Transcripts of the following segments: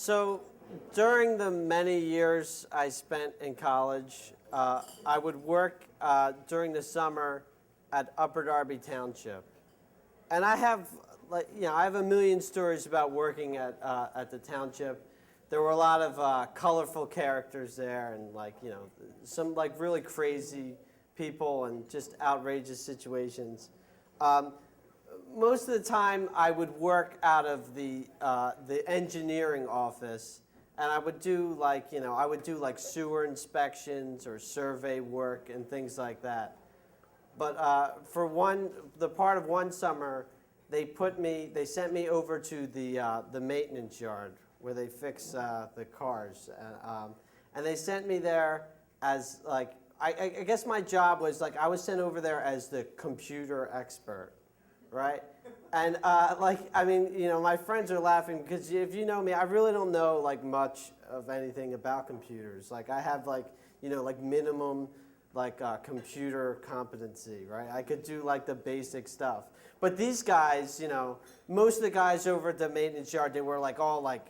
So during the many years I spent in college, I would work during the summer at Upper Darby Township. And I have, I have a million stories about working at the township. There were a lot of colorful characters there, and some really crazy people and just outrageous situations. Most of the time, I would work out of the engineering office, and I would do sewer inspections or survey work and things like that. But the part of one summer, they sent me over to the maintenance yard where they fix the cars, and they sent me there as I guess my job was I was sent over there as the computer expert, right? And my friends are laughing because if you know me, I really don't know much of anything about computers. I have minimum computer competency, right? I could do the basic stuff. But these guys, most of the guys over at the maintenance yard, they were all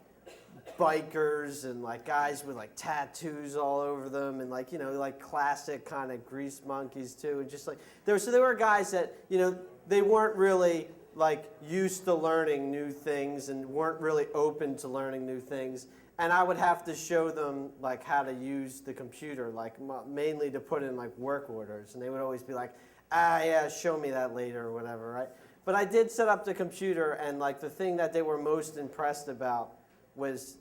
bikers and guys with tattoos all over them and classic kind of grease monkeys too, and just there were guys that they weren't really used to learning new things and weren't really open to learning new things, and I would have to show them how to use the computer, mainly to put in work orders, and they would always be yeah, show me that later or whatever, right? But I did set up the computer, and the thing that they were most impressed about was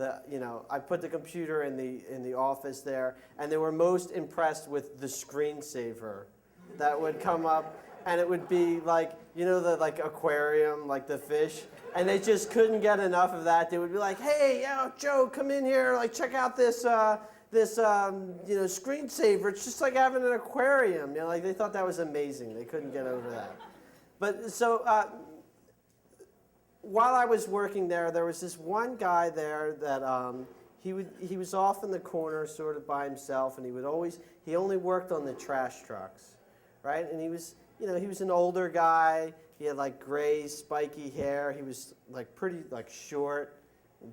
I put the computer in the office there, and they were most impressed with the screensaver that would come up, and it would be the aquarium, the fish, and they just couldn't get enough of that. They would be hey, Joe, come in here, check out this screensaver. It's just like having an aquarium. They thought that was amazing. They couldn't get over that. But so while I was working there was this one guy there that he was off in the corner, sort of by himself, and he only worked on the trash trucks, right? And he was an older guy. He had gray, spiky hair. He was pretty short,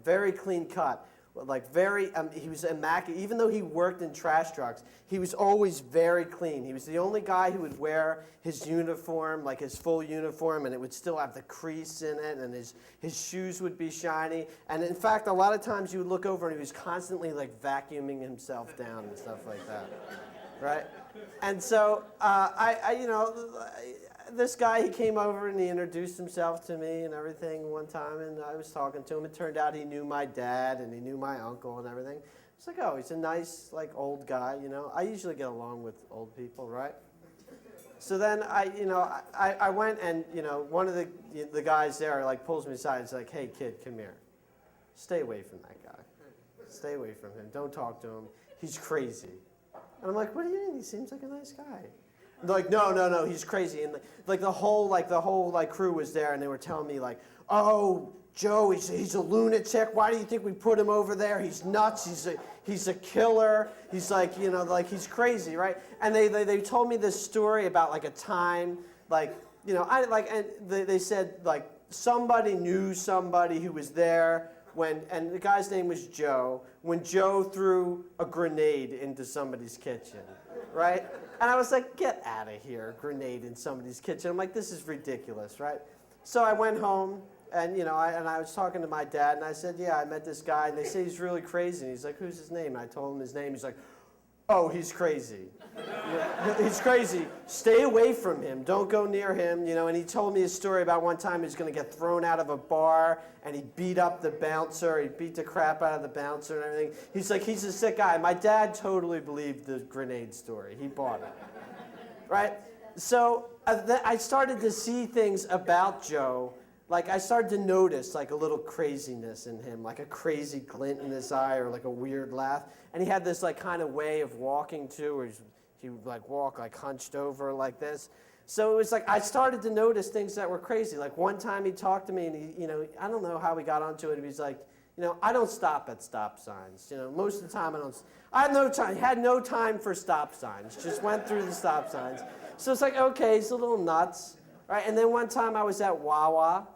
very clean cut. He was immaculate. Even though he worked in trash trucks, he was always very clean. He was the only guy who would wear his uniform, his full uniform, and it would still have the crease in it, and his shoes would be shiny. And in fact, a lot of times you would look over and he was constantly vacuuming himself down and stuff like that, right? And so this guy, he came over and he introduced himself to me and everything one time, and I was talking to him. It turned out he knew my dad and he knew my uncle and everything. It's oh, he's a nice, old guy, I usually get along with old people, right? So then I went and, one of the guys there, pulls me aside and is hey, kid, come here. Stay away from that guy. Stay away from him. Don't talk to him. He's crazy. And I'm what do you mean? He seems like a nice guy. They're no, he's crazy. And the whole crew was there, and they were telling me oh, Joe, he's a lunatic. Why do you think we put him over there? He's nuts. He's a killer. He's he's crazy, right? And they told me this story about a time and they said somebody knew somebody who was there and the guy's name was Joe, when Joe threw a grenade into somebody's kitchen, right? And I was get out of here, grenade in somebody's kitchen. I'm this is ridiculous, right? So I went home, and I was talking to my dad, and I said, yeah, I met this guy, and they say he's really crazy. And he's who's his name? And I told him his name. He's oh, he's crazy. He's crazy. Stay away from him. Don't go near him. And he told me a story about one time he was going to get thrown out of a bar, and he beat up the bouncer. He beat the crap out of the bouncer and everything. He's he's a sick guy. My dad totally believed the grenade story. He bought it, right? So I started to see things about Joe. I started to notice a little craziness in him, a crazy glint in his eye or a weird laugh. And he had this kind of way of walking too, where he would walk hunched over this. So it was I started to notice things that were crazy. One time he talked to me and he, I don't know how we got onto it. He was I don't stop at stop signs. Most of the time I had no time for stop signs. Just went through the stop signs. So it's okay, he's a little nuts, right? And then one time I was at Wawa,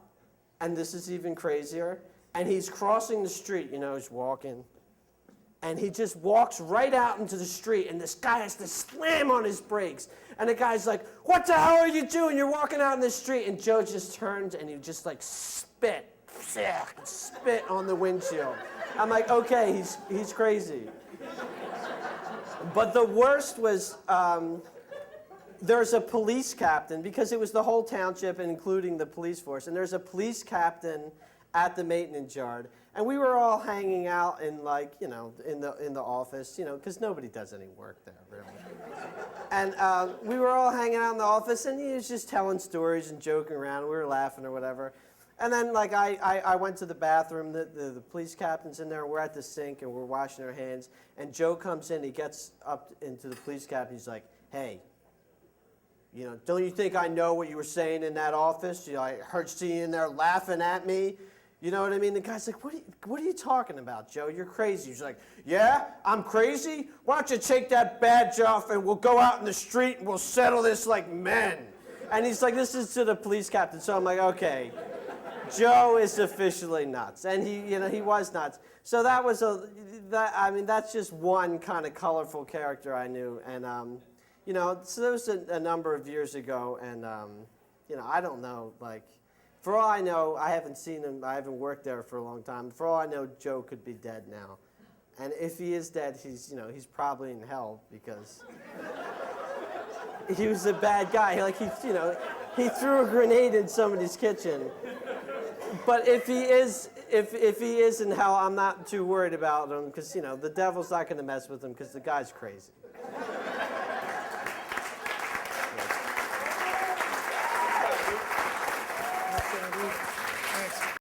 and this is even crazier. and he's crossing the street, he's walking. And he just walks right out into the street, and this guy has to slam on his brakes. And the guy's like, "What the hell are you doing? You're walking out in the street." And Joe just turns, and he just like spit on the windshield. I'm like, okay, he's crazy. But the worst was, there's a police captain, because it was the whole township, and including the police force. And there's a police captain at the maintenance yard. And we were all hanging out in in the office, because nobody does any work there, really. And we were all hanging out in the office, and he was just telling stories and joking around. We were laughing or whatever. And then, I went to the bathroom. The police captain's in there. We're at the sink, and we're washing our hands. And Joe comes in. He gets up into the police captain. He's like, "Hey, don't you think I know what you were saying in that office? I heard you in there laughing at me. You know what I mean?" The guy's like, what are you talking about, Joe? You're crazy." He's like, "Yeah, I'm crazy? Why don't you take that badge off and we'll go out in the street and we'll settle this like men." And he's like, this is to the police captain. So I'm like, okay, Joe is officially nuts. And he was nuts. So that's just one kind of colorful character I knew. And, so that was a number of years ago. And, I don't know, for all I know, I haven't seen him. I haven't worked there for a long time. For all I know, Joe could be dead now. And if he is dead, he's probably in hell, because he was a bad guy. He threw a grenade in somebody's kitchen. But if he is in hell, I'm not too worried about him, because the devil's not going to mess with him, because the guy's crazy. Thanks.